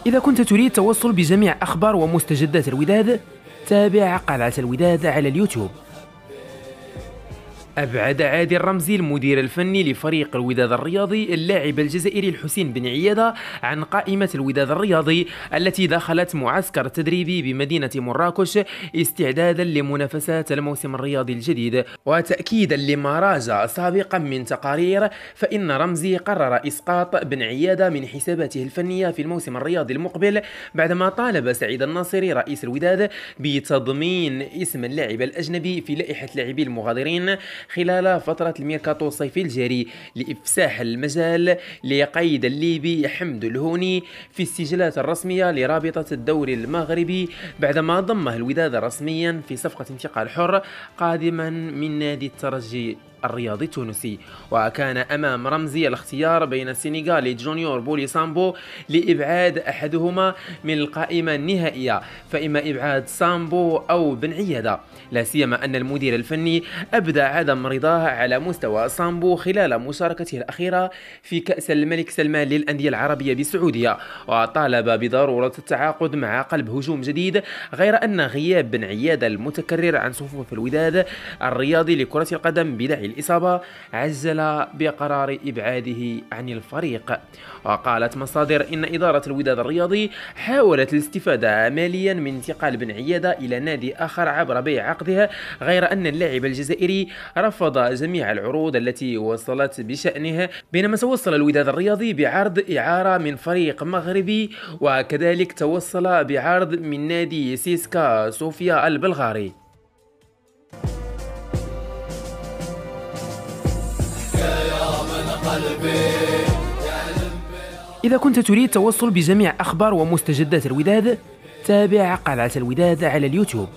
إذا كنت تريد التوصل بجميع أخبار ومستجدات الوداد، تابع قلعة الوداد على اليوتيوب. أبعد عادل رمزي المدير الفني لفريق الوداد الرياضي اللاعب الجزائري الحسين بن عيادة عن قائمة الوداد الرياضي التي دخلت معسكر تدريبي بمدينة مراكش استعدادا لمنافسات الموسم الرياضي الجديد. وتأكيدا لما راج سابقا من تقارير، فإن رمزي قرر إسقاط بن عيادة من حساباته الفنية في الموسم الرياضي المقبل بعدما طالب سعيد الناصري رئيس الوداد بتضمين اسم اللاعب الأجنبي في لائحة لاعبي المغادرين خلال فترة الميركاتو الصيفي الجاري، لإفساح المجال لقيد الليبي حمد الهوني في السجلات الرسمية لرابطة الدوري المغربي بعدما ضمه الوداد رسميا في صفقة انتقال حر قادما من نادي الترجي الرياضي التونسي. وكان أمام رمزي الاختيار بين السنغالي جونيور بولي سامبو لإبعاد أحدهما من القائمة النهائية، فإما إبعاد سامبو أو بن عيادة، لا سيما أن المدير الفني أبدى عدم رضاه على مستوى سامبو خلال مشاركته الأخيرة في كأس الملك سلمان للأندية العربية بالسعودية، وطالب بضرورة التعاقد مع قلب هجوم جديد، غير أن غياب بن عيادة المتكرر عن صفوف الوداد الرياضي لكرة القدم بداعي الإصابة عجل بقرار إبعاده عن الفريق. وقالت مصادر إن إدارة الوداد الرياضي حاولت الاستفادة ماليا من انتقال بن عيادة إلى نادي آخر عبر بيع عقده، غير أن اللاعب الجزائري رفض جميع العروض التي وصلت بشأنه، بينما توصل الوداد الرياضي بعرض إعارة من فريق مغربي، وكذلك توصل بعرض من نادي سيسكا صوفيا البلغاري. إذا كنت تريد التوصل بجميع أخبار ومستجدات الوداد، تابع قلعة الوداد على اليوتيوب.